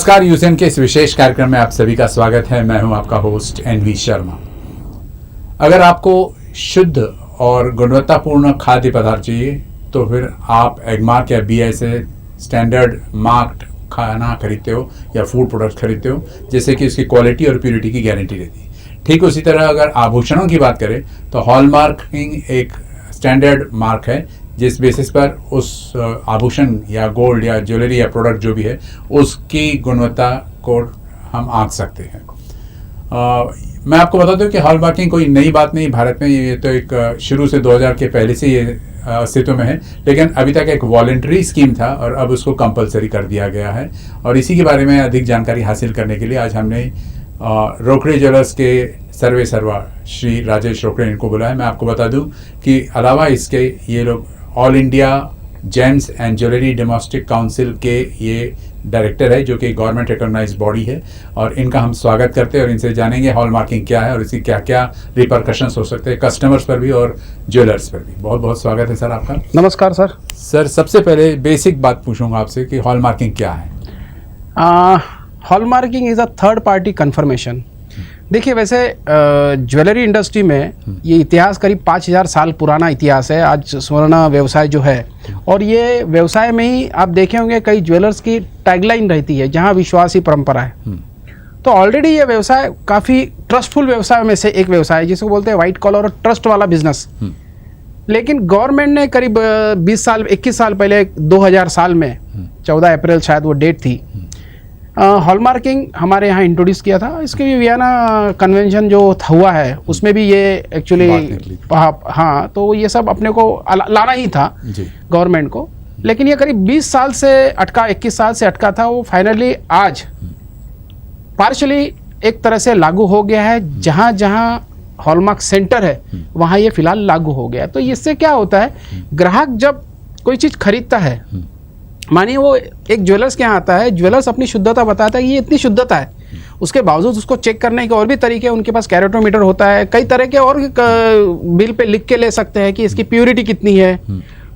नमस्कार, यूसेन के इस विशेष कार्यक्रम में आप सभी का स्वागत है। मैं हूं आपका होस्ट एनवी शर्मा। अगर आपको शुद्ध और गुणवत्तापूर्ण खाद्य पदार्थ चाहिए तो फिर आप एगमार्क या BIS स्टैंडर्ड मार्क्ड खाना खरीदते हो या फूड प्रोडक्ट खरीदते हो, जिससे कि उसकी क्वालिटी और प्योरिटी की गारंटी रहती है। ठीक उसी तरह अगर आभूषणों की बात करें तो हॉलमार्किंग एक स्टैंडर्ड मार्क है जिस बेसिस पर उस आभूषण या गोल्ड या ज्वेलरी या प्रोडक्ट जो भी है उसकी गुणवत्ता को हम आंक सकते हैं। मैं आपको बता दूं कि हॉलमार्किंग कोई नई बात नहीं, भारत में ये तो एक शुरू से 2000 के पहले से ये अस्तित्व में है, लेकिन अभी तक एक वॉलंटरी स्कीम था और अब उसको कंपलसरी कर दिया गया है। और इसी के बारे में अधिक जानकारी हासिल करने के लिए आज हमने रोकड़े ज्वेलर्स के सर्वा श्री राजेश रोकड़े इनको बुलाया। मैं आपको बता दूं कि अलावा इसके ये लोग all India James and jewellery domestic council के ये डायरेक्टर है, जो कि गवर्नमेंट रिकॉग्नाइज्ड बॉडी है। और इनका हम स्वागत करते हैं और इनसे जानेंगे हॉलमार्किंग क्या है और इसकी क्या क्या रिपरकशंस हो सकते हैं कस्टमर्स पर भी और ज्वेलर्स पर भी। बहुत बहुत स्वागत है सर आपका। नमस्कार सर। सर, सबसे पहले बेसिक बात पूछूंगा आपसे कि हॉलमार्किंग क्या है। Hallmarking is a third party confirmation. देखिए, वैसे ज्वेलरी इंडस्ट्री में ये इतिहास करीब 5000 साल पुराना इतिहास है। आज स्वर्ण व्यवसाय जो है, और ये व्यवसाय में ही आप देखे होंगे कई ज्वेलर्स की टैगलाइन रहती है, जहाँ विश्वास ही परंपरा है। तो ऑलरेडी ये व्यवसाय काफ़ी ट्रस्टफुल व्यवसाय में से एक व्यवसाय है, जिसको बोलते हैं वाइट कॉलर और ट्रस्ट वाला बिजनेस। लेकिन गवर्नमेंट ने करीब 21 साल पहले 2000 साल में 14 अप्रैल शायद वो डेट थी, हॉलमार्किंग हमारे यहाँ इंट्रोड्यूस किया था। इसके भी वियना कन्वेंशन जो हुआ है उसमें भी ये एक्चुअली हाँ, तो ये सब अपने को लाना ही था गवर्नमेंट को। लेकिन ये करीब 20 साल से अटका, 21 साल से अटका था, वो फाइनली आज पार्शली एक तरह से लागू हो गया है। जहाँ जहाँ हॉलमार्क सेंटर है वहाँ ये फिलहाल लागू हो गया है। तो इससे क्या होता है, ग्राहक जब कोई चीज़ खरीदता है, मानिए वो एक ज्वेलर्स के यहाँ आता है, ज्वेलर्स अपनी शुद्धता बताता है, ये इतनी शुद्धता है, उसके बावजूद उसको चेक करने के और भी तरीके, उनके पास कैरेटोमीटर होता है, कई तरह के और बिल पे लिख के ले सकते हैं कि इसकी प्योरिटी कितनी है।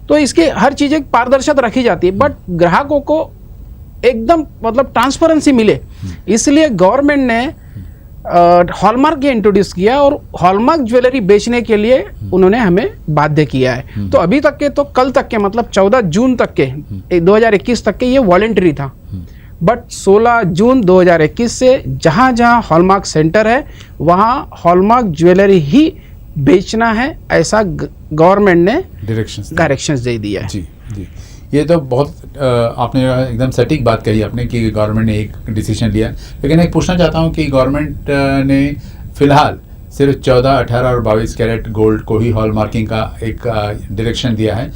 तो इसकी हर चीज़ एक पारदर्शिता रखी जाती है, बट ग्राहकों को एकदम मतलब ट्रांसपेरेंसी मिले, इसलिए गवर्नमेंट ने हॉलमार्क ये इंट्रोड्यूस किया और हॉलमार्क ज्वेलरी बेचने के लिए उन्होंने हमें बाध्य किया है। तो अभी तक के, तो कल तक के, मतलब 14 जून तक के 2021 तक के ये वॉलंटरी था, बट 16 जून 2021 से जहाँ जहाँ हॉलमार्क सेंटर है वहाँ हॉलमार्क ज्वेलरी ही बेचना है, ऐसा गवर्नमेंट ने डायरेक्शंस दे दिया है। जी जी, ये तो बहुत आपने एकदम सटीक बात कही आपने कि गवर्नमेंट ने एक डिसीजन लिया। लेकिन एक पूछना चाहता हूँ कि गवर्नमेंट ने फिलहाल सिर्फ 14, 18 और 22 कैरेट गोल्ड को ही हॉलमार्किंग का एक डायरेक्शन दिया है,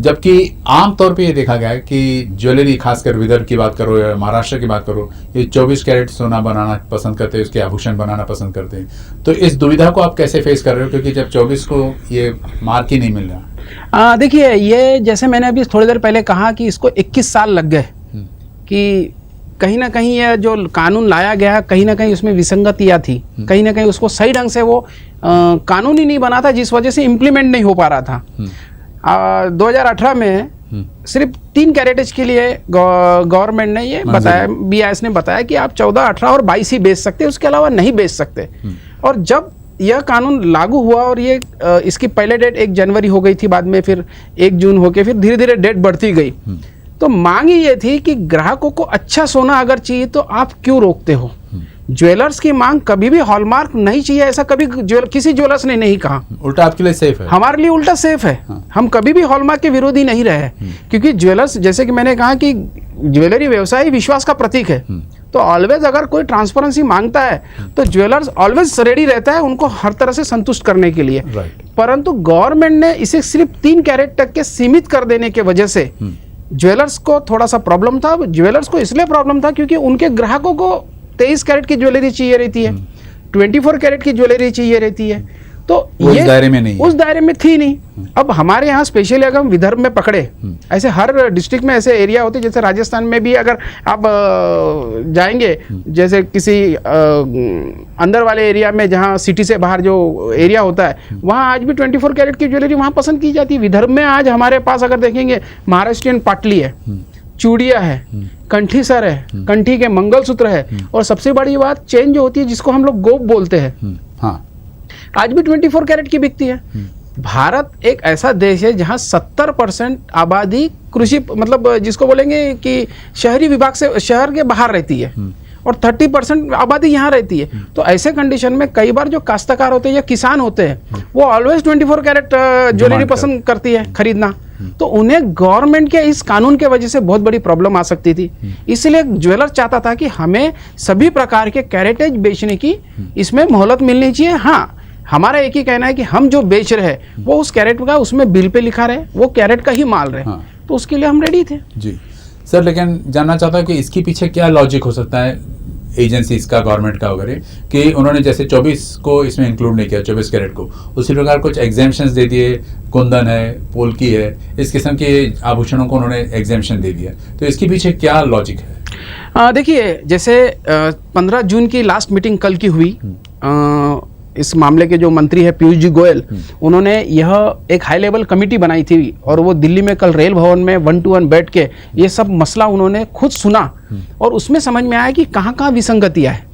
जबकि आम तौर पे ये देखा गया है कि ज्वेलरी, खासकर विदर्भ की बात करो या महाराष्ट्र की बात करो, ये 24 कैरेट सोना बनाना पसंद करते हैं, उसके आभूषण बनाना पसंद करते हैं। तो इस दुविधा को आप कैसे फेस कर रहे हो, क्योंकि जब 24 को ये मार्क ही नहीं मिल रहा? देखिए, ये जैसे मैंने अभी थोड़ी देर पहले कहा कि इसको 21 साल लग गए कि कहीं ना कहीं ये जो कानून लाया गया है, कहीं ना कहीं उसमें विसंगतियाँ थी, कहीं ना कहीं उसको सही ढंग से वो कानून ही नहीं बना था, जिस वजह से इम्प्लीमेंट नहीं हो पा रहा था। 2018 में सिर्फ 3 कैरेटेज के लिए गवर्नमेंट ने ये बताया, BIS ने बताया कि आप 14, 18 और 22 ही बेच सकते, उसके अलावा नहीं बेच सकते। और जब यह कानून लागू हुआ और ये इसकी पहले डेट 1 जनवरी हो गई थी, बाद में फिर 1 जून होके फिर धीरे धीरे डेट बढ़ती गई। तो मांग ये थी कि ग्राहकों को अच्छा सोना अगर चाहिए तो आप क्यों रोकते हो। ज्वेलर्स की मांग कभी भी हॉलमार्क नहीं चाहिए, ऐसा कभी किसी ज्वेलर्स ने नहीं कहा। उल्टा आपके लिए सेफ है, हमारे लिए उल्टा सेफ है। हम कभी भी हॉलमार्क के विरोधी नहीं रहे, क्योंकि ज्वेलर्स, जैसे कि मैंने कहा कि ज्वेलरी व्यवसाय विश्वास का प्रतीक है। तो ऑलवेज अगर कोई ट्रांसपेरेंसी मांगता है तो ज्वेलर्स ऑलवेज रेडी रहता है उनको हर तरह से संतुष्ट करने के लिए। परंतु गवर्नमेंट ने इसे सिर्फ 3 कैरेट तक के सीमित कर देने के वजह से ज्वेलर्स को थोड़ा सा प्रॉब्लम था। ज्वेलर्स को इसलिए प्रॉब्लम था क्योंकि उनके ग्राहकों को 23 कैरेट की ज्वेलरी चाहिए रहती है, 24 कैरेट की ज्वेलरी चाहिए रहती है। तो उस दायरे में नहीं, उस दायरे में थी नहीं। अब हमारे यहाँ स्पेशली अगर हम विदर्भ में पकड़े, ऐसे हर डिस्ट्रिक्ट में ऐसे एरिया होते, जैसे राजस्थान में भी अगर आप जाएंगे, जैसे किसी अंदर वाले एरिया में जहाँ सिटी से बाहर जो एरिया होता है, वहाँ आज भी 24 कैरेट की ज्वेलरी वहाँ पसंद की जाती है। विदर्भ में आज हमारे पास अगर देखेंगे महाराष्ट्रियन पाटली है, चूड़िया है, कंठी सर है, कंठी के मंगलसूत्र है, और सबसे बड़ी बात चेन जो होती है जिसको हम लोग गोप बोलते हैं, हाँ, आज भी 24 कैरेट की बिकती है। भारत एक ऐसा देश है जहां 70% आबादी कृषि मतलब जिसको बोलेंगे कि शहरी विभाग से शहर के बाहर रहती है, और 30% आबादी यहाँ रहती है। तो ऐसे कंडीशन में कई बार जो काश्तकार होते हैं या किसान होते हैं वो ऑलवेज 24 कैरेट ज्वेलरी पसंद करती है खरीदना, तो उन्हें गवर्नमेंट के इस कानून के वजह से बहुत बड़ी प्रॉब्लम आ सकती थी। इसलिए ज्वेलर चाहता था कि हमें सभी प्रकार के कैरेटेज बेचने की इसमें मोहलत मिलनी चाहिए। हाँ, हमारा एक ही कहना है कि हम जो बेच रहे हैं वो उस कैरेट का उसमें बिल पे लिखा रहे, वो कैरेट का ही माल रहे। हाँ। तो उसके लिए हम रेडी थे। जी सर, लेकिन जानना चाहता हूँ कि इसके पीछे क्या लॉजिक हो सकता है एजेंसीज का, गवर्नमेंट का वगैरह, कि उन्होंने जैसे 24 को इसमें इंक्लूड नहीं किया, 24 कैरेट को, उसी प्रकार कुछ एग्जेम्पशंस दे दिए, कुंदन है, पोल्की है, इस किस्म के आभूषणों को उन्होंने एग्जेम्पशन दे दिया, तो इसके पीछे क्या लॉजिक है? देखिए, जैसे 15 जून की लास्ट मीटिंग कल की हुई, इस मामले के जो मंत्री है पीयूष जी गोयल, उन्होंने यह एक हाई लेवल कमेटी बनाई थी, और वो दिल्ली में कल रेल भवन में 1 to 1 बैठ के ये सब मसला उन्होंने खुद सुना, और उसमें समझ में आया कि कहाँ कहाँ विसंगतियाँ है।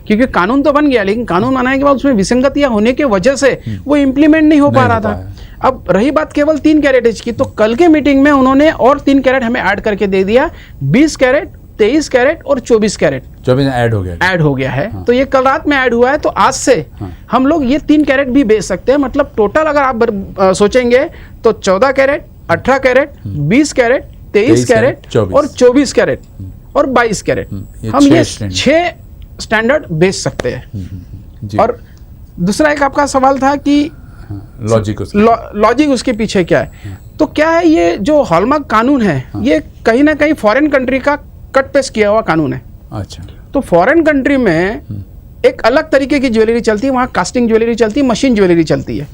क्योंकि कानून तो बन गया, लेकिन कानून बनाने के बाद उसमें विसंगतियाँ होने की वजह से वो इम्प्लीमेंट नहीं हो पा रहा था। अब रही बात केवल 3 कैरेटेज की, तो कल के मीटिंग में उन्होंने और 3 कैरेट हमें ऐड करके दे दिया, 20 कैरेट, 23 कैरेट और 24 कैरेट। 24 ऐड हो गया है। हाँ। तो ये कल रात में ऐड हुआ है, तो आज से हाँ। हम लोग ये 3 कैरेट भी बेच सकते हैं। मतलब टोटल अगर आप सोचेंगे तो 14 कैरेट, 18 कैरेट, 20 कैरेट, 23 कैरेट और 24 कैरेट और 22 कैरेट, हम ये 6 स्टैंडर्ड बेच सकते हैं। और दूसरा एक आपका सवाल था कि लॉजिक उसके पीछे क्या है। तो क्या है, ये जो हॉलमार्क कानून है ये कहीं ना कहीं फॉरेन कंट्री का कट पेस्ट किया हुआ कानून है। अच्छा, तो फॉरेन कंट्री में एक अलग तरीके की ज्वेलरी चलती है, वहाँ कास्टिंग ज्वेलरी चलती है, मशीन ज्वेलरी चलती है।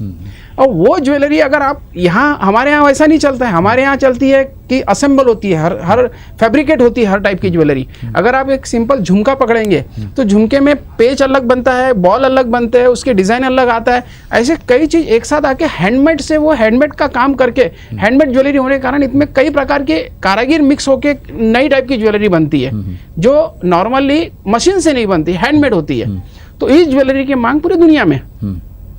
और वो ज्वेलरी अगर आप यहाँ, हमारे यहाँ वैसा नहीं चलता है। हमारे यहाँ चलती है कि असेंबल होती है, हर फैब्रिकेट होती है हर टाइप की ज्वेलरी। अगर आप एक सिंपल झुमका पकड़ेंगे तो झुमके में पेच अलग बनता है, बॉल अलग बनते हैं, उसके डिज़ाइन अलग आता है। ऐसे कई चीज़ एक साथ आके हैंडमेड से वो हैंडमेड का काम करके, हैंडमेड ज्वेलरी होने के कारण इसमें कई प्रकार के कारागिर मिक्स होकर नई टाइप की ज्वेलरी बनती है, जो नॉर्मली मशीन से नहीं बनती, हैंडमेड होती है। तो इस ज्वेलरी की मांग पूरी दुनिया में,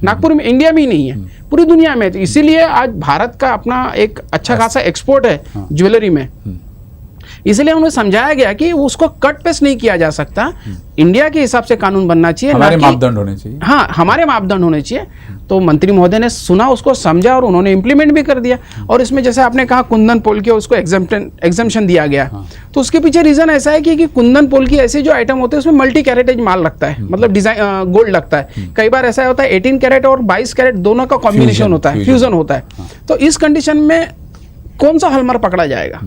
नागपुर में, इंडिया में ही नहीं है, पूरी दुनिया में। तो इसीलिए आज भारत का अपना एक अच्छा खासा एक्सपोर्ट है ज्वेलरी में। इसलिए उन्हें समझाया गया कि उसको कट पेस्ट नहीं किया जा सकता, इंडिया के हिसाब से कानून बनना चाहिए, हमारे मापदंड होने चाहिए। हाँ, हमारे मापदंड होने चाहिए। तो मंत्री महोदय ने सुना, उसको समझा और उन्होंने इम्प्लीमेंट भी कर दिया। और इसमें जैसे आपने कहा कुंदन पोल्की, उसको एग्जम्पशन दिया गया। तो उसके पीछे रीजन ऐसा है कि कुंदन पोल्की ऐसे जो आइटम होते हैं उसमें मल्टी कैरेटेज माल लगता है, मतलब डिजाइन गोल्ड लगता है। कई बार ऐसा होता है 18 कैरेट और 22 कैरेट दोनों का कॉम्बिनेशन होता है, फ्यूजन होता है। तो इस कंडीशन में कौन सा हॉलमार्क पकड़ा जाएगा?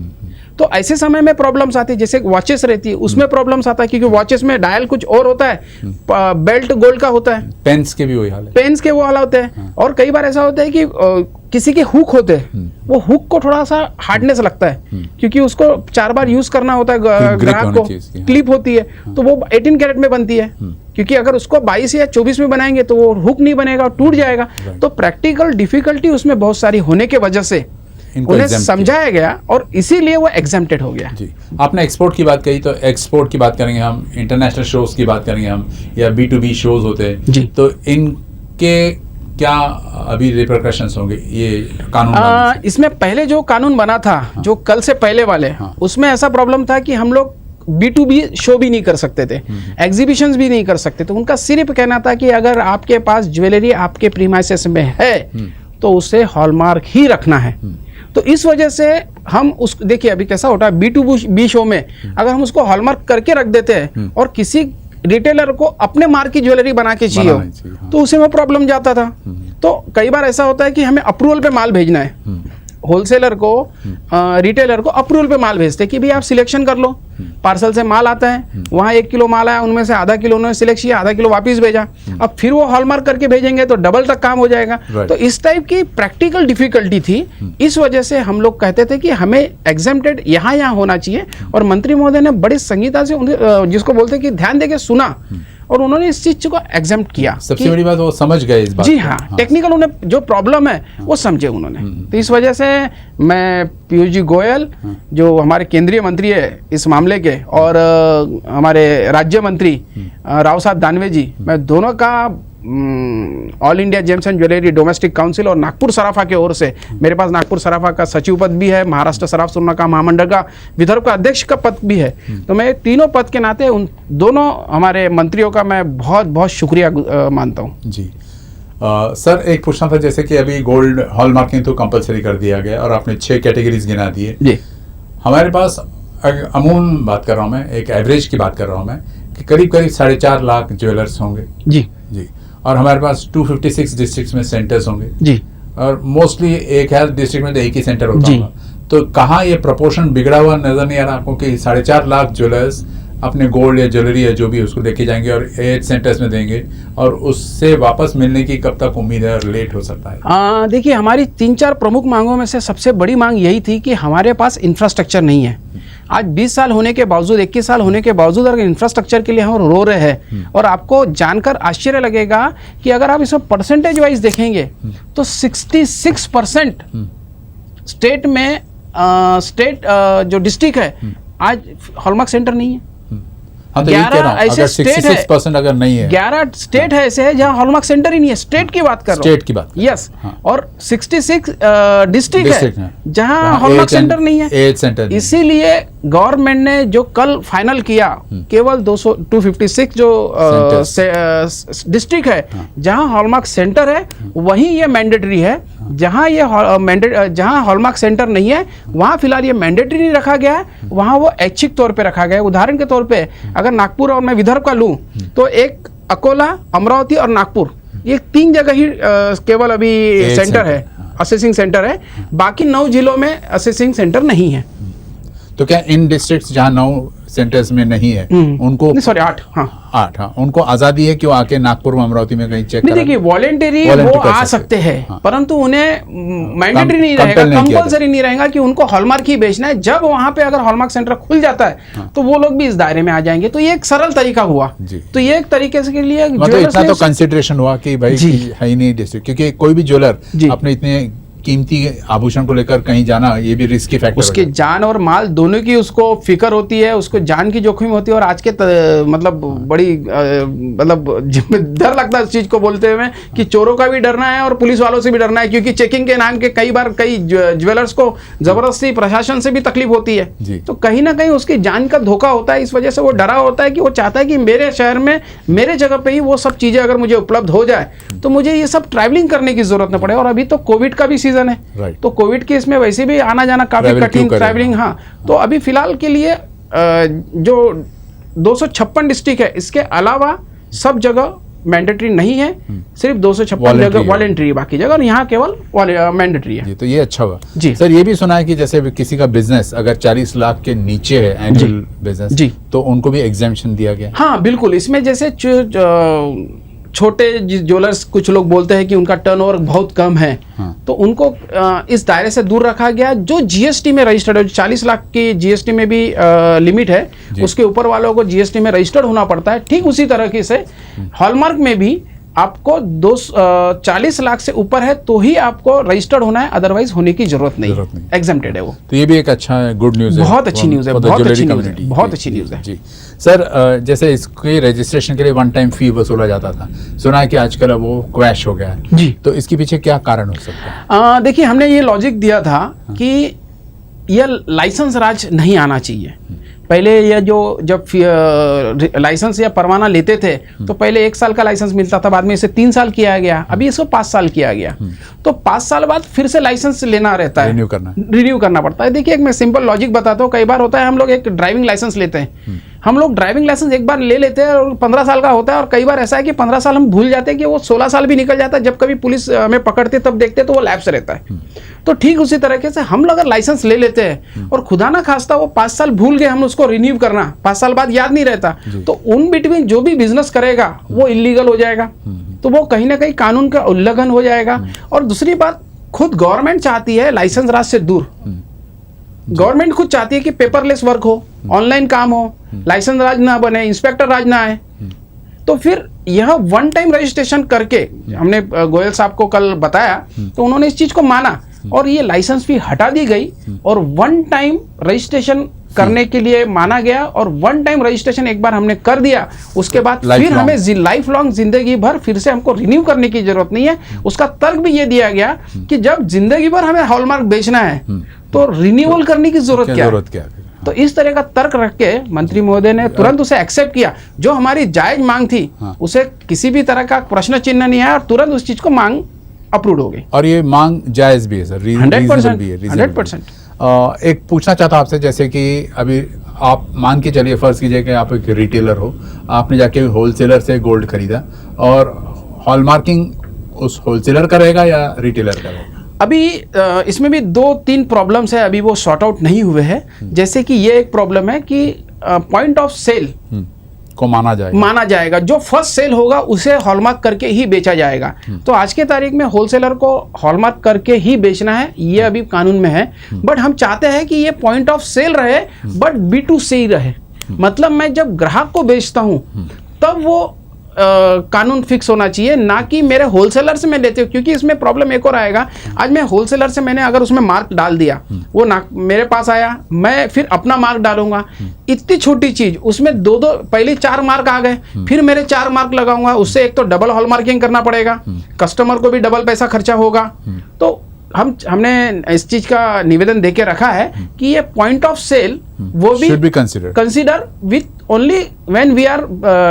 तो ऐसे समय में प्रॉब्लम्स आती है। जैसे वॉचेस रहती है उसमें प्रॉब्लम्स आता है, क्योंकि वॉचेस में डायल कुछ और होता है, बेल्ट गोल्ड का होता है, पेन्स के भी वही हाल है, पेन्स के वो हाल होते हैं। और कई बार ऐसा होता है कि किसी के हुक होते हैं, वो हुक को थोड़ा सा हार्डनेस लगता है, क्योंकि उसको 4 बार यूज करना होता है, ग्राहक को क्लिप होती है, तो वो 18 कैरेट में बनती है। क्योंकि अगर उसको 22 या 24 में बनाएंगे तो वो हुक नहीं बनेगा, टूट जाएगा। तो प्रैक्टिकल डिफिकल्टी उसमें बहुत सारी होने के वजह से उन्हें समझाया गया और इसीलिए वो एग्जेम्प्टेड हो गया। जी, आपने एक्सपोर्ट की बात कही, तो एक्सपोर्ट की बात करेंगे हम, इंटरनेशनल शोज की बात करेंगे हम, या B2B शोज होते हैं जी, तो इनके क्या अभी रिपरकशंस होंगे ये कानून? इसमें पहले जो कानून बना था, जो कल से पहले वाले, उसमें ऐसा प्रॉब्लम था कि हम लोग B2B शो भी नहीं कर सकते थे, एग्जीबिशंस भी नहीं कर सकते थे। उनका सिर्फ कहना था कि अगर आपके पास ज्वेलरी आपके प्रीमाइसेस में है तो उसे हॉलमार्क ही रखना है। तो इस वजह से हम उस, देखिए अभी कैसा होता है B2B शो में, अगर हम उसको हॉलमार्क करके रख देते हैं और किसी रिटेलर को अपने मार्क की ज्वेलरी बना के चाहिए तो उसे में प्रॉब्लम जाता था। तो कई बार ऐसा होता है कि हमें अप्रूवल पे माल भेजना है, होलसेलर को, रिटेलर को अप्रूवल पे माल भेजते कि भाई आप सिलेक्शन कर लो। पार्सल से माल आता है, वहाँ 1 किलो माल आया, उनमें से आधा किलो उन्होंने सिलेक्ट किया, आधा किलो वापस भेजा। अब फिर वो हॉलमार्क करके भेजेंगे तो डबल तक काम हो जाएगा। तो इस टाइप की प्रैक्टिकल डिफिकल्टी थी। इस वजह से हम लोग कहते थे कि हमें एग्जेम्प्टेड यहाँ होना चाहिए। और मंत्री महोदय ने बड़ी संगीता से जिसको बोलते कि ध्यान देके सुना और उन्होंने इस चीज को एग्जेम्प्ट किया। सबसे बड़ी बात वो समझ गए इस बात जी को। हाँ, टेक्निकल उन्हें जो प्रॉब्लम है वो समझे उन्होंने। तो इस वजह से मैं पीयूष जी गोयल जो हमारे केंद्रीय मंत्री है इस मामले के, और हमारे राज्य मंत्री राव साहब दानवे जी, मैं दोनों का all India James and jewellery domestic council और नागपुर सराफा की ओर से, मेरे पास नागपुर सराफा का सचिव पद भी है, महाराष्ट्र सराफ सुरक्षा महामंडल का विदर्भ का अध्यक्ष का पद भी है। तो मैं तीनों पद के नाते उन दोनों हमारे मंत्रियों का मैं बहुत बहुत शुक्रिया मानता हूँ। जी सर, एक पूछना था, जैसे कि अभी गोल्ड हॉलमार्किंग तो कंपलसरी कर दिया गया और आपने 6 कैटेगरीज गिना दिए। जी, हमारे पास अमूमन बात कर रहा हूँ मैं, एक एवरेज की बात कर रहा हूँ मैं, कि करीब करीब 4.5 लाख ज्वेलर्स होंगे। जी जी, और हमारे पास 256 डिस्ट्रिक्ट्स में सेंटर्स होंगे। जी, और मोस्टली एक है डिस्ट्रिक्ट में तो एक ही सेंटर होता जी। होगा। तो कहाँ ये प्रोपोर्शन बिगड़ा हुआ नजर नहीं आ रहा आपको कि 4.5 लाख ज्वेलर्स अपने गोल्ड या ज्वेलरी या जो भी उसको लेके जाएंगे और 8 सेंटर्स में देंगे, और उससे वापस मिलने की कब तक उम्मीद है और लेट हो सकता है? देखिए, हमारी 3-4 प्रमुख मांगों में से सबसे बड़ी मांग यही थी कि हमारे पास इंफ्रास्ट्रक्चर नहीं है। आज 20 साल होने के बावजूद, 21 साल होने के बावजूद अगर इंफ्रास्ट्रक्चर के लिए हम रो रहे हैं, और आपको जानकर आश्चर्य लगेगा कि अगर आप इसमें परसेंटेज वाइज देखेंगे तो 66% स्टेट में जो डिस्ट्रिक्ट है आज हॉलमार्क सेंटर नहीं है। हाँ, तो ये कह रहा हूँ, अगर 66% अगर नहीं है, 11 स्टेट है ऐसे है जहाँ हॉलमार्क सेंटर ही नहीं है। स्टेट की बात कर रहा हूँ, स्टेट की बात। यस। हाँ। और 66 डिस्ट्रिक्ट है जहाँ हाँ, हॉलमार्क सेंटर नहीं है। 8 सेंटर। इसीलिए गवर्नमेंट ने जो कल फाइनल किया, केवल 256 जो डिस्ट्रिक्ट है जहाँ हॉलमार्क सेंटर है वहीं ये मैंडेटरी है। जहाँ हॉलमार्क सेंटर नहीं है वहाँ फिलहाल ये मैंडेटरी नहीं रखा गया है, वहाँ वो ऐच्छिक तौर पे रखा गया है। उदाहरण के तौर पे अगर नागपुर और मैं विदर्भ का लूँ तो एक अकोला, अमरावती और नागपुर, ये 3 जगह ही केवल अभी सेंटर है, असेसिंग सेंटर है। बाकी 9 जिलों में असेसिंग सेंटर नहीं है। तो क्या इन डिस्ट्रिक्ट्स जहाँ 9 सेंटर्स में नहीं है उनको, सॉरी 8, हाँ 8, हाँ, उनको आजादी है कि वो आके नागपुर में, अमरावती में कहीं चेक नहीं, देखिए वॉलेंटरी वो आ सकते हैं, हाँ। परंतु उन्हें मैंडेटरी नहीं रहेगा, कंपलसरी नहीं रहेगा कि उनको हॉलमार्क ही बेचना है। जब वहां पे अगर हॉलमार्क सेंटर खुल जाता है तो वो लोग भी इस दायरे में आ जाएंगे। तो ये एक सरल तरीका हुआ। तो ये एक तरीके से के लिए मतलब इतना तो कंसिडरेशन हुआ कि भाई है ही नहीं डिस्ट्रिक्ट, क्योंकि कोई भी ज्वेलर अपने इतने कीमती आभूषण को लेकर कहीं जाना ये भी रिस्की फैक्टर, उसके जान और माल दोनों की उसको फिक्र होती है, उसको जान की जोखिम होती है। और आज के मतलब बड़ी मतलब डर लगता है इस चीज को बोलते हुए कि चोरों का भी डरना है और पुलिस वालों से भी डरना है, क्योंकि चेकिंग के नाम के कई बार कई ज्वेलर्स को जबरदस्ती प्रशासन से भी तकलीफ होती है। तो कहीं ना कहीं उसकी जान का धोखा होता है। इस वजह से वो डरा होता है कि वो चाहता है कि मेरे शहर में, मेरे जगह पे ही वो सब चीजें अगर मुझे उपलब्ध हो जाए तो मुझे ये सब ट्रैवलिंग करने की जरूरत न पड़े। और अभी तो कोविड का भी सीजन है, तो कोविड के इसमें वैसे भी आना जाना काफी कठिन, ट्रैवलिंग। हाँ, तो अभी फिलहाल के लिए जो 256 डिस्ट्रिक्ट है, इसके अलावा सब जगह मैंडेटरी नहीं है, सिर्फ 256 जगह वॉलेंट्री, बाकी जगह और यहाँ केवल मैंडेटरी है। तो ये अच्छा हुआ जी। सर, ये भी सुना है कि जैसे किसी का बिजनेस अगर 40 लाख के नीचे है एनुअल बिजनेस जी, तो उनको भी एग्जेम्पशन दिया गया। हाँ बिल्कुल, इसमें जैसे छोटे ज्वेलर्स, कुछ लोग बोलते हैं कि उनका टर्नओवर बहुत कम है, तो उनको इस दायरे से दूर रखा गया। जो जीएसटी में रजिस्टर्ड है, 40 लाख की जीएसटी में भी लिमिट है, उसके ऊपर वालों को जीएसटी में रजिस्टर्ड होना पड़ता है। ठीक उसी तरह से हॉलमार्क में भी आपको 40 लाख से ऊपर है तो ही आपको रजिस्टर्ड होना है, अदरवाइज होने की जरूरत नहीं, एग्जेम्प्टेड है वो। तो ये भी एक अच्छा गुड न्यूज है, बहुत अच्छी न्यूज है, बहुत अच्छी न्यूज है, बहुत अच्छी न्यूज है। जी सर, जैसे इसके रजिस्ट्रेशन के लिए 1 टाइम फी वसूला जाता था, सुना है कि आजकल वो क्रैश हो गया है जी, तो इसके पीछे क्या कारण हो सकता है? देखिए, हमने ये लॉजिक दिया था कि यह लाइसेंस राज नहीं आना चाहिए। पहले ये जब लाइसेंस या परवाना लेते थे तो पहले 1 साल का लाइसेंस मिलता था, बाद में इसे 3 साल किया गया, अभी इसको 5 साल किया गया। तो 5 साल बाद फिर से लाइसेंस लेना रहता है, रिन्यू करना पड़ता है। देखिए, एक मैं सिंपल लॉजिक बताता हूँ। कई बार होता है हम लोग एक ड्राइविंग लाइसेंस लेते हैं, हम लोग ड्राइविंग लाइसेंस एक बार ले लेते हैं और 15 साल का होता है, और कई बार ऐसा है कि 15 साल हम भूल जाते हैं कि वो 16 साल भी निकल जाता है। जब कभी पुलिस हमें पकड़ते तब देखते तो वो लैप्स रहता है। तो ठीक उसी तरीके से हम लोग अगर लाइसेंस ले लेते हैं और खुदा ना खास्ता वो 5 साल भूल गए हम उसको रिन्यू करना, 5 साल बाद याद नहीं रहता, तो उन बिटवीन जो भी बिजनेस करेगा वो इलीगल हो जाएगा। तो वो कहीं ना कहीं कानून का उल्लंघन हो जाएगा। और दूसरी बात, खुद गवर्नमेंट चाहती है लाइसेंस राज से दूर। गवर्नमेंट खुद चाहती है कि पेपरलेस वर्क हो, ऑनलाइन काम हो, लाइसेंस राज ना बने, इंस्पेक्टर राज ना आए। तो फिर यह वन टाइम रजिस्ट्रेशन करके, हमने गोयल साहब को कल बताया, तो उन्होंने इस चीज को माना और ये लाइसेंस फी हटा दी गई और वन टाइम रजिस्ट्रेशन करने के लिए माना गया। और वन टाइम रजिस्ट्रेशन एक बार हमने कर दिया, उसके बाद फिर हमें लाइफ लॉन्ग जिंदगी भर फिर से हमको रिन्यू करने की जरूरत नहीं है। उसका तर्क भी ये दिया गया कि जब जिंदगी भर हमें हॉलमार्क बेचना है तो रिन्यूअल करने की जरूरत क्या है। तो इस तरह का तर्क रख के मंत्री महोदय ने तुरंत उसे एक्सेप्ट किया। जो हमारी जायज मांग थी उसे किसी भी तरह का प्रश्न चिन्ह नहीं आया और तुरंत उस चीज को मांग अप्रूव हो गई। और ये मांग जायज भी है सर, 100%। एक पूछना चाहता आपसे, जैसे कि अभी आप मान के चलिए, फर्ज कीजिए कि आप एक रिटेलर हो, आपने जाके होलसेलर से गोल्ड खरीदा और हॉलमार्किंग उस होलसेलर का रहेगा या रिटेलर का रहेगा? अभी इसमें भी 2-3 प्रॉब्लम्स है, अभी वो सॉर्ट आउट नहीं हुए हैं। जैसे कि ये एक प्रॉब्लम है कि पॉइंट ऑफ सेल को माना जाएगा, जो फर्स्ट सेल होगा उसे हॉलमार्क करके ही बेचा जाएगा। तो आज के तारीख में होलसेलर को हॉलमार्क करके ही बेचना है, ये अभी कानून में है। बट हम चाहते हैं कि ये पॉइंट ऑफ सेल रहे बट B2C ही रहे। मतलब मैं जब ग्राहक को बेचता हूं तब वो कानून फिक्स होना चाहिए, ना कि मेरे होलसेलर से मैं लेते हूँ। क्योंकि इसमें प्रॉब्लम एक और आएगा, आज मैं होलसेलर से मैंने अगर उसमें मार्क डाल दिया, वो ना मेरे पास आया, मैं फिर अपना मार्क डालूंगा, इतनी छोटी चीज उसमें दो पहले 4 मार्क आ गए, फिर मेरे 4 मार्क लगाऊंगा, उससे एक तो डबल हॉलमार्किंग करना पड़ेगा, कस्टमर को भी डबल पैसा खर्चा होगा। तो हमने इस चीज का निवेदन देके रखा है कि ये पॉइंट ऑफ सेल वो भी consider with only when we are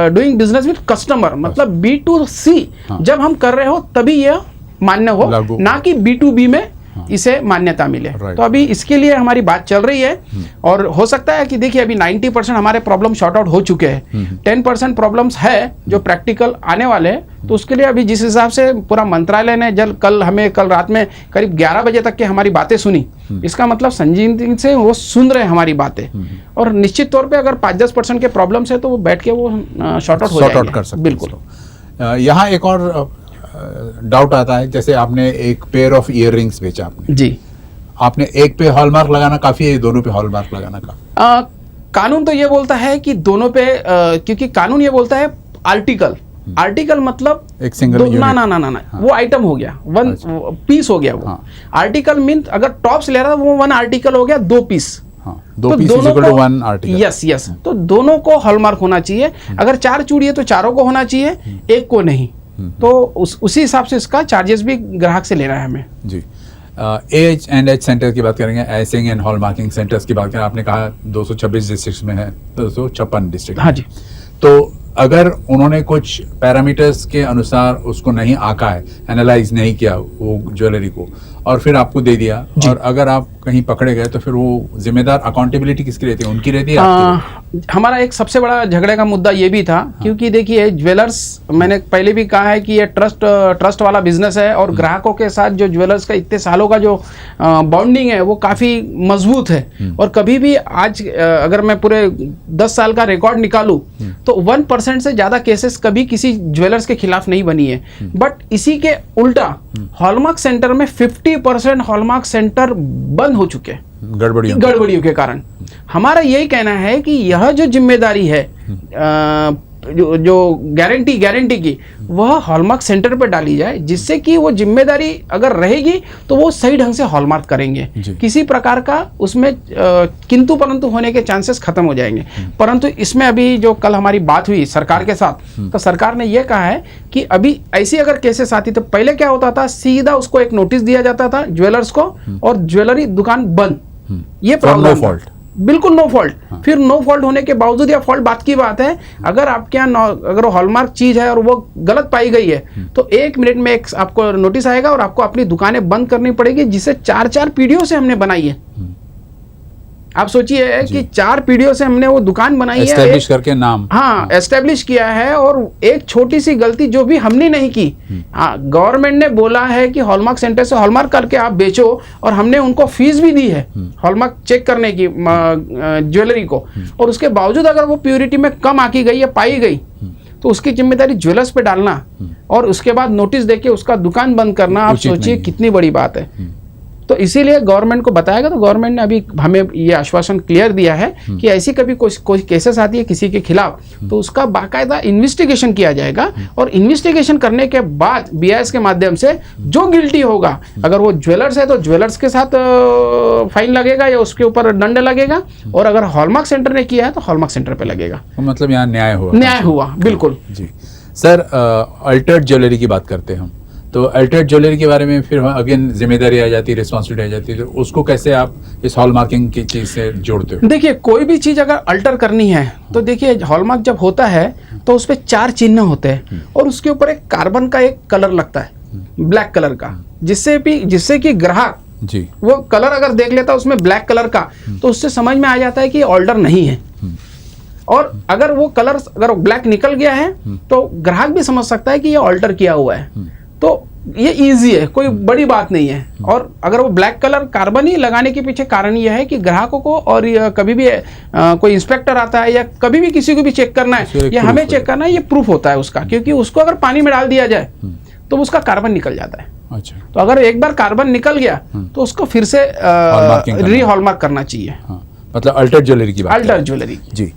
doing business with customer, मतलब B2C जब हम कर रहे हो तभी यह मान्य हो, ना कि B2B में इसे मान्यता मिले। तो अभी इसके लिए हमारी बात चल रही है और हो सकता है कि देखिए अभी 90% हमारे प्रॉब्लम सॉर्ट आउट हो चुके हैं, 10% प्रॉब्लम्स है जो प्रैक्टिकल आने वाले हैं। तो उसके लिए अभी जिस हिसाब से पूरा मंत्रालय ने कल रात में करीब 11 बजे तक के हमारी बातें सुनी, इसका मतलब संजीवनी से वो सुन रहे हैं हमारी बातें और निश्चित तौर पर अगर 5-10% के प्रॉब्लम्स है तो वो बैठ के वो सॉर्ट आउट हो जाएंगे। बिल्कुल। यहाँ एक और डाउट आता है, जैसे आपने एक पेयर ऑफ इयररिंग्स बेचा आपने जी, आपने एक पे हॉलमार्क लगाना काफी है, दोनों पे हॉलमार्क लगाना काफी? कानून तो ये बोलता है कि दोनों पे, क्योंकि कानून ये बोलता है आर्टिकल मतलब एक सिंगल ना वो आइटम हो गया, वन पीस हो गया वो। आर्टिकल मीन अगर टॉप्स ले रहा है वो 1 आर्टिकल हो गया, 2 पीस। दो piece is equal to 1 article. Yes. तो दोनों को हॉलमार्क होना चाहिए। अगर 4 चूड़ी है तो चारों को होना चाहिए, एक को नहीं। तो उसी हिसाब से इसका चार्जेस भी ग्राहक से लेना है हमें जी। AH&H सेंटर की बात करेंगे, एसिंग एंड हॉलमार्किंग सेंटर्स की बात करें, आपने कहा 226 डिस्ट्रिक्ट में है, 256 डिस्ट्रिक्ट। हाँ जी। तो अगर उन्होंने कुछ पैरामीटर्स के अनुसार उसको नहीं आंका है, एनालाइज नहीं किया वो ज्वेलरी को और फिर आपको दे दिया, और अगर आप कहीं पकड़े गए तो फिर वो जिम्मेदार, अकाउंटेबिलिटी किसकी रहती है, उनकी रहती है? हमारा एक सबसे बड़ा झगड़े का मुद्दा ये भी था, क्योंकि देखिए ज्वेलर्स, मैंने पहले भी कहा है कि ये ट्रस्ट वाला बिजनेस है और ग्राहकों के साथ जो ज्वेलर्स का इतने सालों का जो बॉन्डिंग है वो काफ़ी मजबूत है। और कभी भी आज अगर मैं पूरे 10 साल का रिकॉर्ड निकालूं तो 1% से ज़्यादा केसेस कभी किसी ज्वेलर्स के खिलाफ नहीं बनी है। बट इसी के उल्टा हॉलमार्क सेंटर में 50% हॉलमार्क सेंटर बंद हो चुके हैं गड़बड़ियों के कारण। हमारा यही कहना है कि यह जो जिम्मेदारी है जो गारंटी की, वह हॉलमार्क सेंटर पर डाली जाए, जिससे कि वो जिम्मेदारी अगर रहेगी तो वो सही ढंग से हॉलमार्क करेंगे, किसी प्रकार का उसमें किंतु परंतु होने के चांसेस खत्म हो जाएंगे। परंतु इसमें अभी जो कल हमारी बात हुई सरकार के साथ, तो सरकार ने ये कहा है कि अभी ऐसी अगर केसेस आती तो पहले क्या होता था, सीधा उसको एक नोटिस दिया जाता था ज्वेलर्स को और ज्वेलरी दुकान बंद। ये प्रॉब्लम बिल्कुल नो फॉल्ट। फिर नो फॉल्ट होने के बावजूद, या फॉल्ट बात की बात है, अगर आपके यहाँ अगर हॉलमार्क चीज है और वो गलत पाई गई है तो 1 मिनट में एक आपको नोटिस आएगा और आपको अपनी दुकानें बंद करनी पड़ेगी, जिसे 4 पीढ़ियों से हमने बनाई है। आप सोचिए कि 4 पीढ़ियों से हमने वो दुकान बनाई है, एस्टेब्लिश करके नाम, हाँ एस्टेब्लिश किया है, और एक छोटी सी गलती जो भी हमने नहीं की, गवर्नमेंट ने बोला है कि हॉलमार्क सेंटर से हॉलमार्क करके आप बेचो, और हमने उनको फीस भी दी है हॉलमार्क चेक करने की ज्वेलरी को, और उसके बावजूद अगर वो प्योरिटी में कम आकी गई या पाई गई तो उसकी जिम्मेदारी ज्वेलर्स पे डालना और उसके बाद नोटिस देके उसका दुकान बंद करना, आप सोचिए कितनी बड़ी बात है। तो इसीलिए गवर्नमेंट को बताएगा, तो गवर्नमेंट ने अभी हमें ये आश्वासन क्लियर दिया है कि ऐसी कभी कोई केसेस आती है किसी के खिलाफ तो उसका बाकायदा इन्वेस्टिगेशन किया जाएगा, और इन्वेस्टिगेशन करने के बाद BIS के माध्यम से जो गिल्टी होगा, अगर वो ज्वेलर्स है तो ज्वेलर्स के साथ फाइन लगेगा या उसके ऊपर दंड लगेगा, और अगर हॉलमार्क सेंटर ने किया है तो हॉलमार्क सेंटर पे लगेगा। मतलब यहाँ न्याय हुआ बिल्कुल जी। सर अल्टर्ड ज्वेलरी की बात करते हैं हम, तो अल्टर्ड ज्वेलरी के बारे में फिर अगेन जिम्मेदारी आ जाती है, रिस्पॉन्सिबिलिटी आ जाती है, तो उसको कैसे आप इस हॉलमार्किंग की चीज से जोड़ते हो? देखिए, कोई भी चीज अगर अल्टर करनी है तो देखिए, हॉलमार्क जब होता है तो उस पर 4 चिन्ह होते हैं और उसके ऊपर एक कार्बन का एक कलर लगता है, ब्लैक कलर का, जिससे कि ग्राहक जी वो कलर अगर देख लेता है उसमें ब्लैक कलर का, तो उससे समझ में आ जाता है कि ऑल्डर नहीं है। और अगर वो कलर अगर ब्लैक निकल गया है तो ग्राहक भी समझ सकता है कि ये ऑल्टर किया हुआ है। तो ये इजी है, कोई बड़ी बात नहीं है। और अगर वो ब्लैक कलर कार्बन ही लगाने के पीछे कारण ये है कि ग्राहकों को, और कभी भी कोई इंस्पेक्टर आता है या कभी भी किसी को भी चेक करना है या हमें चेक करना है, ये प्रूफ होता है उसका, क्योंकि उसको अगर पानी में डाल दिया जाए तो उसका कार्बन निकल जाता है। अच्छा, तो अगर एक बार कार्बन निकल गया तो उसको फिर से री हॉलमार्क करना चाहिए। मतलब अल्टर्ड ज्वेलरी की बात, अल्टर्ड ज्वेलरी जी।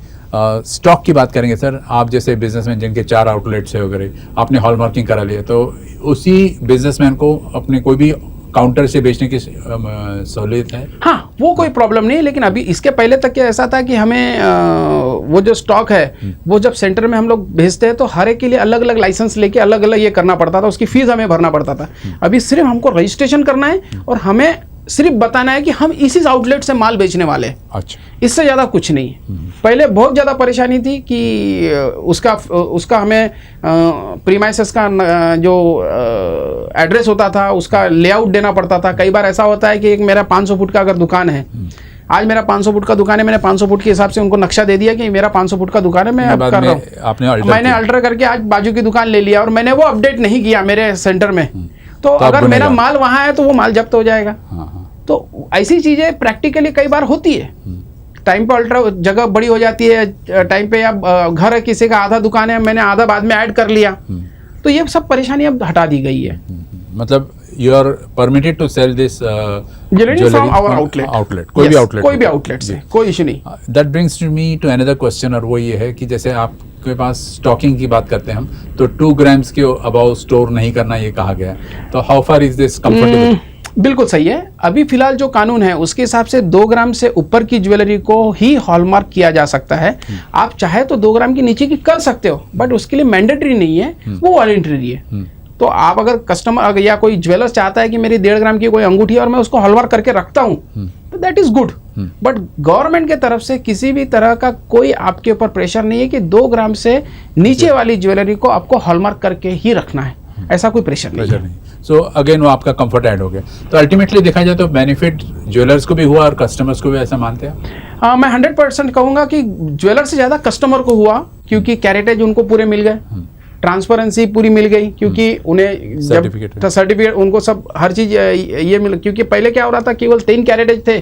स्टॉक की बात करेंगे सर, आप जैसे बिजनेसमैन जिनके 4 आउटलेट्स है वगैरह, आपने हॉलमार्किंग करा लिया, तो उसी बिजनेसमैन को अपने कोई भी काउंटर से बेचने की सहूलियत है? हाँ, वो कोई प्रॉब्लम नहीं है, लेकिन अभी इसके पहले तक क्या ऐसा था कि हमें वो जो स्टॉक है वो जब सेंटर में हम लोग भेजते हैं तो हर एक के लिए अलग अलग लाइसेंस लेके अलग अलग ये करना पड़ता था, उसकी फीस हमें भरना पड़ता था। अभी सिर्फ हमको रजिस्ट्रेशन करना है और हमें सिर्फ बताना है कि हम इसी आउटलेट से माल बेचने वाले हैं। अच्छा, इससे ज़्यादा कुछ नहीं। पहले बहुत ज़्यादा परेशानी थी कि उसका हमें प्रीमाइसेस का जो एड्रेस होता था उसका लेआउट देना पड़ता था। कई बार ऐसा होता है कि एक मेरा 500 फुट का अगर दुकान है, आज मेरा 500 फुट का दुकान है, मैंने 500 फुट के हिसाब से उनको नक्शा दे दिया कि मेरा 500 फुट का दुकान है, मैं अब कर रहा हूँ। मैंने अल्टर करके आज बाजू की दुकान ले लिया और मैंने वो अपडेट नहीं किया मेरे सेंटर में, तो अगर मेरा माल वहाँ है तो वो माल जब्त हो जाएगा। तो ऐसी चीज़ें प्रैक्टिकली कई बार होती है। टाइम पे अल्ट्रा जगह बड़ी हो जाती है, टाइम पे या घर है किसी का आधा दुकान है, मैंने आधा बाद में ऐड कर लिया, तो ये सब परेशानी अब हटा दी गई है। मतलब you are permitted to sell this jewellery from our outlet, कोई भी आउटलेट से कोई इशू नहीं। That brings to me to another question, और वो ये है कि जैसे आपके पास स्टॉकिंग की बात करते हैं हम, तो 2 ग्राम्स के अबाउ स्टोर नहीं करना ये कहा गया है, तो how far is this comfortable? बिल्कुल सही है। अभी फिलहाल जो कानून है उसके हिसाब से 2 ग्राम से ऊपर की ज्वेलरी को ही हॉलमार्क किया जा सकता है। आप चाहे तो 2 ग्राम की नीचे की कर सकते हो, बट उसके लिए मैंडेटरी नहीं है, वो वॉलंटरी है। तो आप अगर कस्टमर या कोई ज्वेलर्स चाहता है कि मेरी 1.5 ग्राम की कोई अंगूठी और मैं उसको हॉलमार्क करके रखता हूँ, तो that is good. But government के तरफ से किसी भी तरह का कोई आपके ऊपर प्रेशर नहीं है कि 2 ग्राम से नीचे वाली ज्वेलरी को आपको हॉलमार्क करके ही रखना है, ऐसा कोई प्रेशर नहीं है। सो अगेन वो आपका कंफर्ट ऐड हो गया। तो अल्टीमेटली देखा जाए तो बेनिफिट ज्वेलर्स को भी हुआ और कस्टमर्स को भी, ऐसा मानते हैं? मैं 100% कहूँगा कि ज्वेलर से ज़्यादा कस्टमर को हुआ, क्योंकि कैरेटेज उनको पूरे मिल गए, ट्रांसपेरेंसी पूरी मिल गई, क्योंकि उन्हें सर्टिफिकेट उनको सब हर चीज़ ये मिल, क्योंकि पहले क्या हो रहा था, केवल 3 कैरेटेज थे,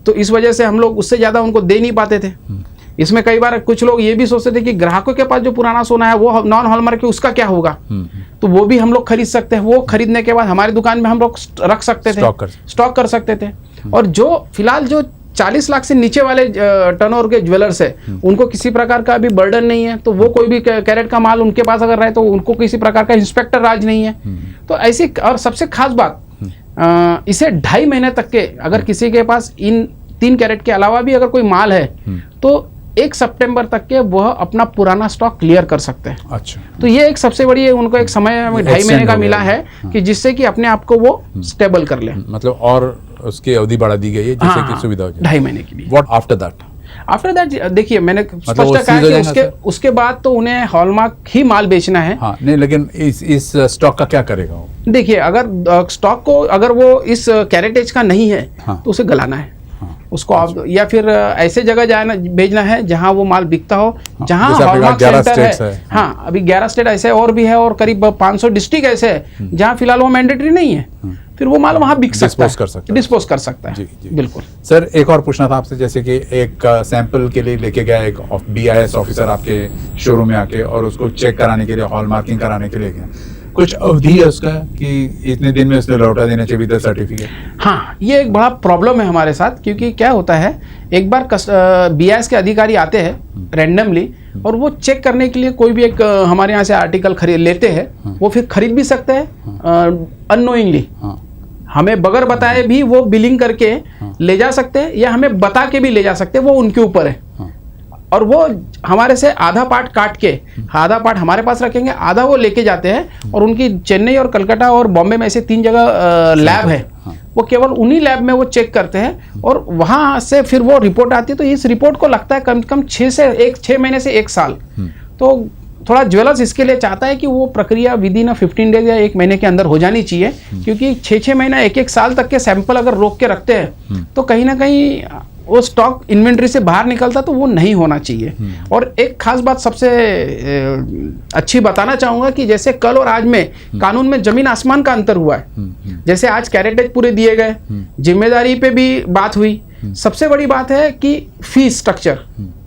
तो इस वजह से हम लोग उससे ज़्यादा उनको दे नहीं पाते थे। इसमें कई बार कुछ लोग ये भी सोचते थे कि ग्राहकों के पास जो पुराना सोना है वो नॉन हॉलमार्क है, उसका क्या होगा, तो वो भी हम लोग खरीद सकते हैं। वो खरीदने के बाद हमारी दुकान में हम लोग रख सकते थे, स्टॉक कर सकते थे। और जो फिलहाल जो 40 लाख से नीचे वाले टर्नओवर के ज्वेलर्स है, उनको किसी प्रकार का अभी बर्डन नहीं है, तो वो कोई भी कैरेट का माल उनके पास अगर रहे तो उनको किसी प्रकार का इंस्पेक्टर राज नहीं है। तो ऐसी, और सबसे खास बात, इसे 2.5 महीने तक के अगर किसी के पास इन 3 कैरेट के अलावा भी अगर कोई माल है तो 1 सितंबर तक के वह अपना पुराना स्टॉक क्लियर कर सकते हैं। अच्छा, तो ये एक सबसे बड़ी उनको एक समय 2.5 महीने का मिला है कि जिससे कि अपने आप को वो स्टेबल कर ले, मतलब और उसकी अवधि बढ़ा दी गई है जिससे कि सुविधा हो जाए 2.5 महीने के लिए। What after that? देखिए, मैंने स्पष्ट कहा कि उसके बाद तो उन्हें हॉलमार्क ही माल बेचना है। हाँ, नहीं, लेकिन इस स्टॉक का क्या करेगा वो? देखिए, अगर स्टॉक को अगर वो इस कैरेटेज का नहीं है तो उसे गलाना है उसको, आप या फिर ऐसे जगह भेजना है जहां वो माल बिकता हो, जहां हॉलमार्क सेंटर है। हाँ, अभी 11 स्टेट ऐसे और भी है और करीब 500 डिस्ट्रिक्ट ऐसे है जहां फिलहाल वो मैंडेटरी नहीं है, फिर वो माल वहां बिक सकता है, डिस्पोज कर सकता है। जी, बिल्कुल। सर, एक और पूछना था आपसे, जैसे कि एक सैंपल के लिए लेके गया एक BIS ऑफिसर आपके शोरूम में आके और उसको चेक कराने के लिए, हॉलमार्किंग कराने के लिए गया, कुछ अवधि है उसका कि इतने दिन में उसने लौटा देना चाहिए विद सर्टिफिकेट? हाँ, ये एक बड़ा प्रॉब्लम है हमारे साथ, क्योंकि क्या होता है, एक बार BIS के अधिकारी आते हैं रैंडमली और वो चेक करने के लिए कोई भी एक हमारे यहाँ से आर्टिकल खरीद लेते हैं। वो फिर खरीद भी सकते हैं अननोइंगली, हमें बगैर बताए भी वो बिलिंग करके ले जा सकते हैं, या हमें बता के भी ले जा सकते हैं, वो उनके ऊपर है। और वो हमारे से आधा पार्ट काट के, आधा पार्ट हमारे पास रखेंगे, आधा वो लेके जाते हैं, और उनकी चेन्नई और कलकत्ता और बॉम्बे में ऐसे 3 जगह लैब है। वो केवल उन्हीं लैब में वो चेक करते हैं और वहाँ से फिर वो रिपोर्ट आती है। तो इस रिपोर्ट को लगता है कम से कम 6 महीने से 1 साल। तो थोड़ा ज्वेलर्स इसके लिए चाहता है कि वो प्रक्रिया विद इन 15 डेज या 1 महीने के अंदर हो जानी चाहिए, क्योंकि 6 महीना 1 साल तक के सैंपल अगर रोक के रखते हैं तो कहीं ना कहीं वो स्टॉक इन्वेंट्री से बाहर निकलता, तो वो नहीं होना चाहिए। और एक खास बात सबसे अच्छी बताना चाहूँगा कि जैसे कल और आज में कानून में जमीन आसमान का अंतर हुआ है। जैसे आज कैरेटेज पूरे दिए गए, जिम्मेदारी पे भी बात हुई। सबसे बड़ी बात है कि फीस स्ट्रक्चर,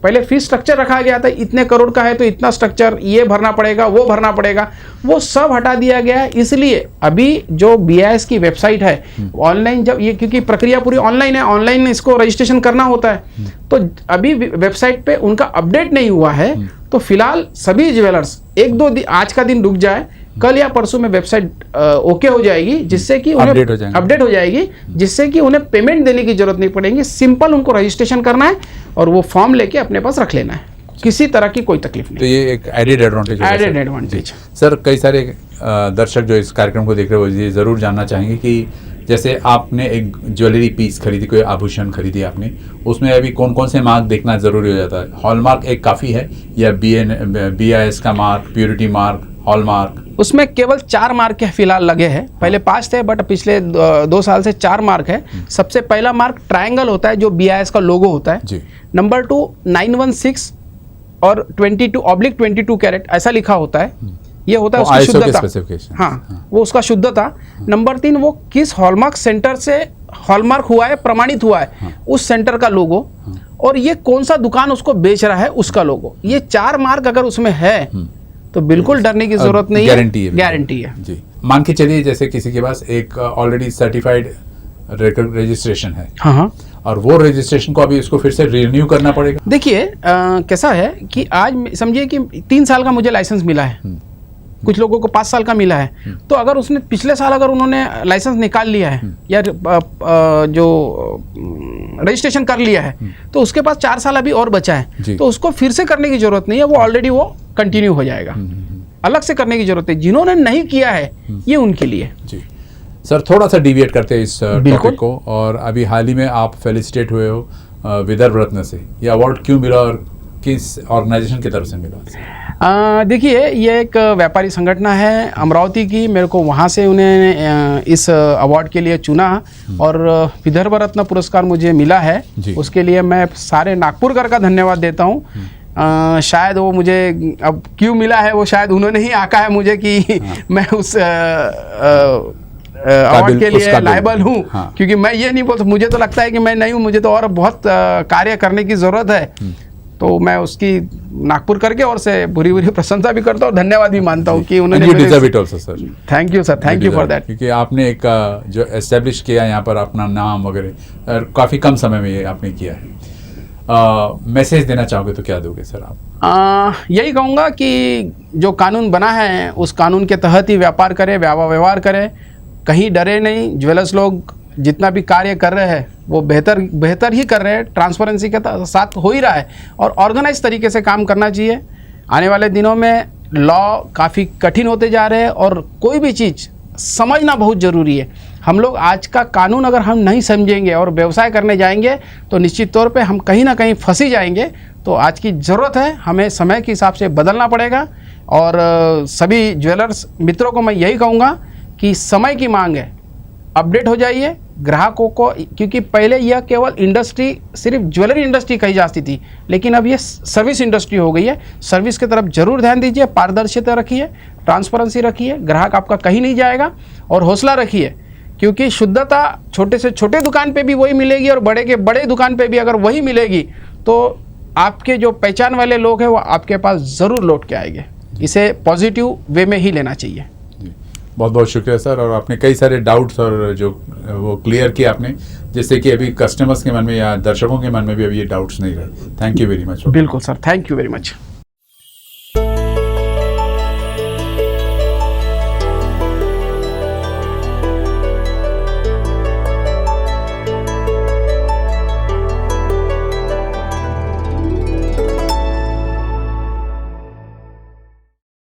पहले फीस स्ट्रक्चर रखा गया था, इतने करोड़ का है तो इतना स्ट्रक्चर, ये भरना पड़ेगा, वो भरना पड़ेगा, वो सब हटा दिया गया है। इसलिए अभी जो BIS की वेबसाइट है ऑनलाइन, जब ये, क्योंकि प्रक्रिया पूरी ऑनलाइन है, ऑनलाइन इसको रजिस्ट्रेशन करना होता है, तो अभी वेबसाइट पे उनका अपडेट नहीं हुआ है। तो फिलहाल सभी ज्वेलर्स 1-2 दिन, आज का दिन रुक जाए, कल या परसों में वेबसाइट ओके हो जाएगी, जिससे कि उन्हें अपडेट हो जाएगी, जिससे कि उन्हें पेमेंट देने की जरूरत नहीं पड़ेगी। सिंपल उनको रजिस्ट्रेशन करना है और वो फॉर्म लेके अपने पास रख लेना है, किसी तरह की कोई तकलीफ नहीं। तो ये एक एडेड एडवांटेज। सर, कई सारे दर्शक जो इस कार्यक्रम को देख रहे हो ये जरूर जानना चाहेंगे कि जैसे आपने एक ज्वेलरी पीस खरीदी, कोई आभूषण खरीदी आपने, उसमें अभी कौन कौन से मार्क देखना जरूरी हो जाता है? हॉलमार्क एक काफ़ी है, या BIS का मार्क, प्योरिटी मार्क, हॉलमार्क? उसमें केवल 4 मार्क फिलहाल लगे हैं। पहले 5 थे, बट पिछले 2 साल से 4 मार्क है। सबसे पहला मार्क ट्रायंगल होता है, जो BIS का लोगो होता है। नंबर 2 916 और 22/22 कैरेट ऐसा लिखा होता है, ये होता है उसकी शुद्धता। हाँ, वो उसका शुद्धता। नंबर 3 वो किस हॉलमार्क सेंटर से हॉलमार्क हुआ है, प्रमाणित हुआ है, उस सेंटर का लोगो, और ये कौन सा दुकान उसको बेच रहा है उसका लोगो। ये 4 मार्क अगर उसमें है तो बिल्कुल डरने की जरूरत नहीं है, गारंटी है जी। मान के चलिए जैसे किसी के पास एक ऑलरेडी सर्टिफाइड रजिस्ट्रेशन है, हाँ, और वो रजिस्ट्रेशन को अभी उसको फिर से रिन्यू करना पड़ेगा। देखिए कैसा है कि आज समझिए कि 3 साल का मुझे लाइसेंस मिला है, कुछ लोगों को 5 साल का मिला है। तो अगर उसने पिछले साल अगर उन्होंने लाइसेंस निकाल लिया है या जो रजिस्ट्रेशन कर लिया है, तो उसके पास 4 साल अभी और बचा है, तो उसको फिर से करने की जरूरत नहीं है, वो ऑलरेडी वो कंटिन्यू हो जाएगा। अलग से करने की जरूरत है, जिन्होंने नहीं किया है ये उनके लिए जी। सर, थोड़ा सा डिविएट करते हैं इस टॉपिक को, और अभी हाल ही में आप फेलिसिटेट हुए हो विदर्भ रत्न से। ये अवार्ड क्यों मिला और किस ऑर्गेनाइजेशन की तरफ से मिला? देखिए, ये एक व्यापारी संगठन है अमरावती की, मेरे को वहाँ से उन्हें इस अवार्ड के लिए चुना और विदर्भ रत्न पुरस्कार मुझे मिला है। उसके लिए मैं सारे नागपुरकर का धन्यवाद देता हूँ। शायद वो मुझे अब क्यों मिला है वो शायद उन्होंने ही आका है मुझे कि मैं उस अवार्ड के लिए लायबल हूँ। क्योंकि मैं ये नहीं बोलता, मुझे तो लगता है कि मैं नहीं हूँ, मुझे तो और बहुत कार्य करने की ज़रूरत है। तो मैं उसकी नागपुर करके और से बुरी प्रशंसा भी करता हूँ और धन्यवाद भी मानता हूँ कि उन्होंने thank you sir, thank you for that. क्योंकि आपने एक जो एस्टेब्लिश किया यहाँ पर अपना नाम वगैरह काफ़ी कम समय में ये आपने किया है। मैसेज देना चाहोगे तो क्या दोगे सर आप? यही कहूँगा कि जो कानून बना है उस कानून के तहत ही व्यापार करें, व्यवहार करें, कहीं डरे नहीं। ज्वेलर्स लोग जितना भी कार्य कर रहे हैं वो बेहतर ही कर रहे हैं, ट्रांसपेरेंसी के साथ हो ही रहा है, और ऑर्गेनाइज तरीके से काम करना चाहिए। आने वाले दिनों में लॉ काफ़ी कठिन होते जा रहे हैं और कोई भी चीज़ समझना बहुत ज़रूरी है। हम लोग आज का कानून अगर हम नहीं समझेंगे और व्यवसाय करने जाएंगे तो निश्चित तौर पे हम कहीं ना कहीं फंस ही जाएंगे। तो आज की ज़रूरत है, हमें समय के हिसाब से बदलना पड़ेगा। और सभी ज्वेलर्स मित्रों को मैं यही कहूँगा कि समय की मांग है, अपडेट हो जाइए ग्राहकों को, क्योंकि पहले यह केवल इंडस्ट्री सिर्फ ज्वेलरी इंडस्ट्री कही जाती थी, लेकिन अब ये सर्विस इंडस्ट्री हो गई है। सर्विस की तरफ जरूर ध्यान दीजिए, पारदर्शिता रखिए, ट्रांसपेरेंसी रखिए, ग्राहक आपका कहीं नहीं जाएगा, और हौसला रखिए, क्योंकि शुद्धता छोटे से छोटे दुकान पे भी वही मिलेगी और बड़े के बड़े दुकान पे भी अगर वही मिलेगी तो आपके जो पहचान वाले लोग हैं वो आपके पास ज़रूर लौट के आएंगे। इसे पॉजिटिव वे में ही लेना चाहिए। बहुत बहुत शुक्रिया सर, और आपने कई सारे डाउट्स और जो वो क्लियर किया आपने, जिससे कि अभी कस्टमर्स के मन में या दर्शकों के मन में भी अभी ये डाउट्स नहीं रहे। Thank you very much. बिल्कुल sir, thank you very much.